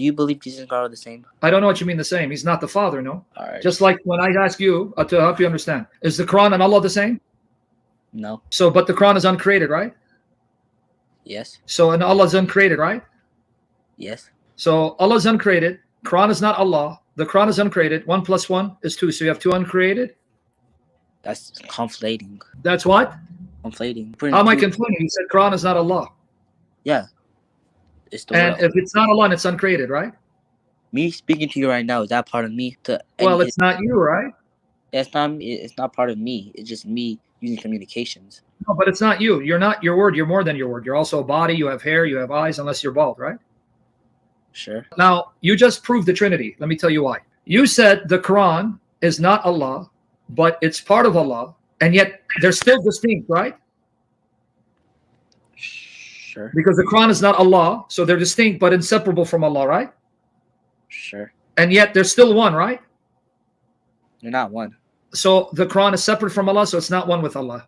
you believe Jesus and God are the same? I don't know what you mean the same. He's not the Father, no? All right. Just like when I ask you to help you understand, is the Quran and Allah the same? No. So, but the Quran is uncreated, right? Yes. So, and Allah is uncreated, right? Yes. So, Allah is uncreated. Quran is not Allah. The Quran is uncreated. 1 + 1 is 2. So, you have 2 uncreated. That's conflating. That's what? Conflating. How am I conflating? You said Quran is not Allah. Yeah. It's the And if it's not Allah, and it's uncreated, right? Me speaking to you right now, is that part of me? Well, it's not you, right? It's not part of me. It's just me using communications. No, but it's not you. You're not your word. You're more than your word. You're also a body. You have hair. You have eyes, unless you're bald, right? Sure. Now, you just proved the Trinity. Let me tell you why. You said the Quran is not Allah, but it's part of Allah, and yet they're still distinct, right? Sure. Because the Quran is not Allah, so they're distinct but inseparable from Allah, right? Sure. And yet they're still one, right? They're not one. So the Quran is separate from Allah, so it's not one with Allah.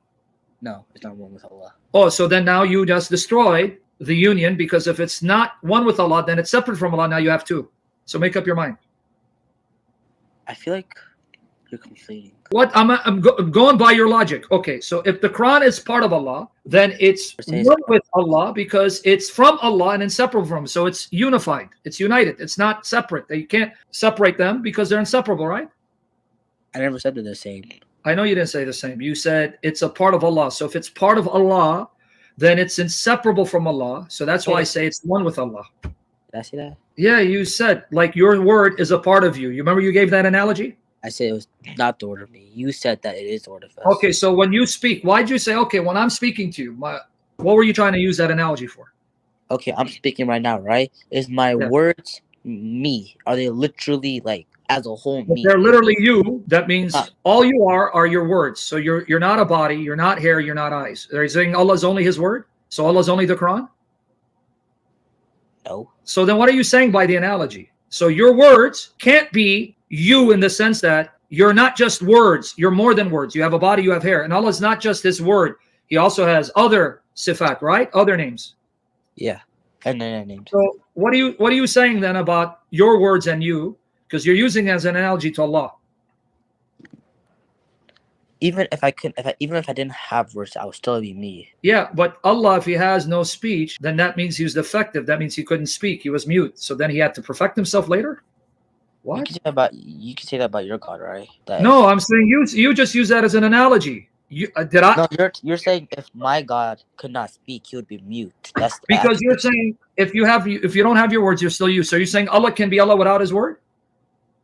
No, it's not one with Allah. Oh, so then now you just destroyed the union, because if it's not one with Allah, then it's separate from Allah. Now you have 2. So make up your mind. I feel like you're conflating. What? I'm going by your logic. Okay, so if the Quran is part of Allah, then it's one with Allah because it's from Allah and inseparable from Him. So it's unified. It's united. It's not separate. You can't separate them because they're inseparable, right? I never said they're the same. I know you didn't say the same. You said it's a part of Allah. So if it's part of Allah, then it's inseparable from Allah. So that's why I say it's one with Allah. Did I say that? Yeah, you said like your word is a part of you. You remember you gave that analogy? I said it was not the word of me. You said that it is the word of us. Okay, so when you speak, why'd you say, okay, when I'm speaking to you, what were you trying to use that analogy for? Okay, I'm speaking right now, right? Is my words me? Are they literally like as a whole me? They're literally you. That means all you are your words. So you're not a body, you're not hair, you're not eyes. Are you saying Allah is only His word? So Allah is only the Quran? No. So then what are you saying by the analogy? So your words can't be you in the sense that you're not just words, you're more than words. You have a body, you have hair. And Allah is not just His word. He also has other sifat, right? Other names. Yeah. And then names. So what are you saying then about your words and you? Because you're using it as an analogy to Allah. Even if I didn't have words, I would still be me. Yeah, but Allah, if He has no speech, then that means He was defective. That means He couldn't speak. He was mute. So then He had to perfect Himself later? What? You can say that about your God, right? No, I'm saying you just use that as an analogy. No, you're saying if my God could not speak, He would be mute. That's because you're saying if you don't have your words, you're still you. So you're saying Allah can be Allah without His word?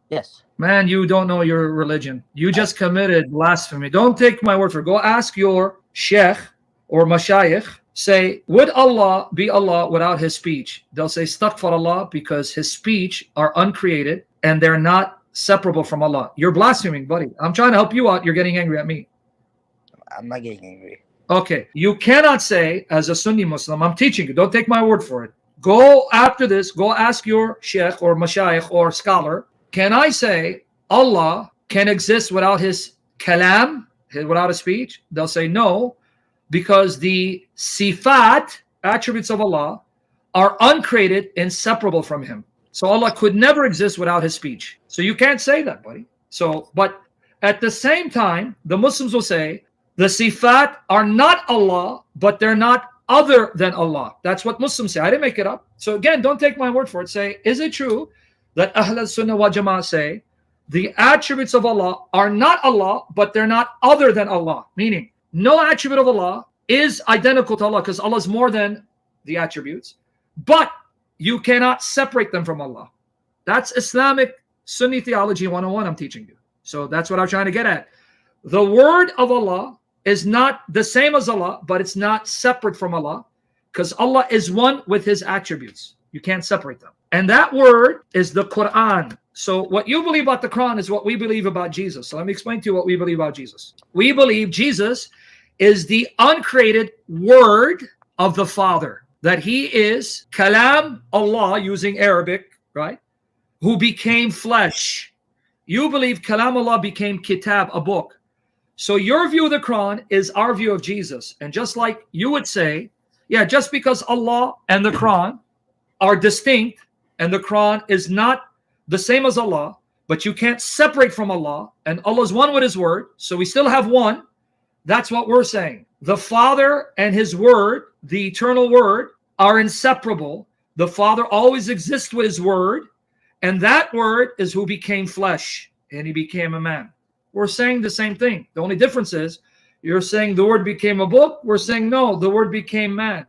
Yes. Man, you don't know your religion. You just committed blasphemy. Don't take my word for it. Go ask your sheikh or mashayikh. Say, would Allah be Allah without His speech? They'll say, astaghfirullah, because His speech are uncreated and they're not separable from Allah. You're blaspheming, buddy. I'm trying to help you out. You're getting angry at me. I'm not getting angry. Okay. You cannot say, as a Sunni Muslim, I'm teaching you. Don't take my word for it. Go after this. Go ask your sheikh or mashayikh or scholar. Can I say Allah can exist without His kalam, without His speech? They'll say no, because the sifat, attributes of Allah, are uncreated, inseparable from Him. So Allah could never exist without His speech. So you can't say that, buddy. So, but at the same time, the Muslims will say the sifat are not Allah, but they're not other than Allah. That's what Muslims say. I didn't make it up. So again, don't take my word for it. Say, is it true that Ahl Sunnah wal Jama'ah say the attributes of Allah are not Allah, but they're not other than Allah? Meaning, no attribute of Allah is identical to Allah because Allah is more than the attributes, but you cannot separate them from Allah. That's Islamic Sunni Theology 101 I'm teaching you. So that's what I'm trying to get at. The word of Allah is not the same as Allah, but it's not separate from Allah because Allah is one with His attributes. You can't separate them. And that word is the Quran. So what you believe about the Quran is what we believe about Jesus. So let me explain to you what we believe about Jesus. We believe Jesus is the uncreated word of the Father. That He is Kalam Allah, using Arabic, right? Who became flesh. You believe Kalam Allah became Kitab, a book. So your view of the Quran is our view of Jesus. And just like you would say, yeah, just because Allah and the Quran are distinct, and the Quran is not the same as Allah, but you can't separate from Allah, and Allah is one with His word, so we still have one. That's what we're saying. The Father and His word, the eternal word, are inseparable. The Father always exists with His word, and that word is who became flesh, and He became a man. We're saying the same thing. The only difference is you're saying the word became a book. We're saying no, the word became man.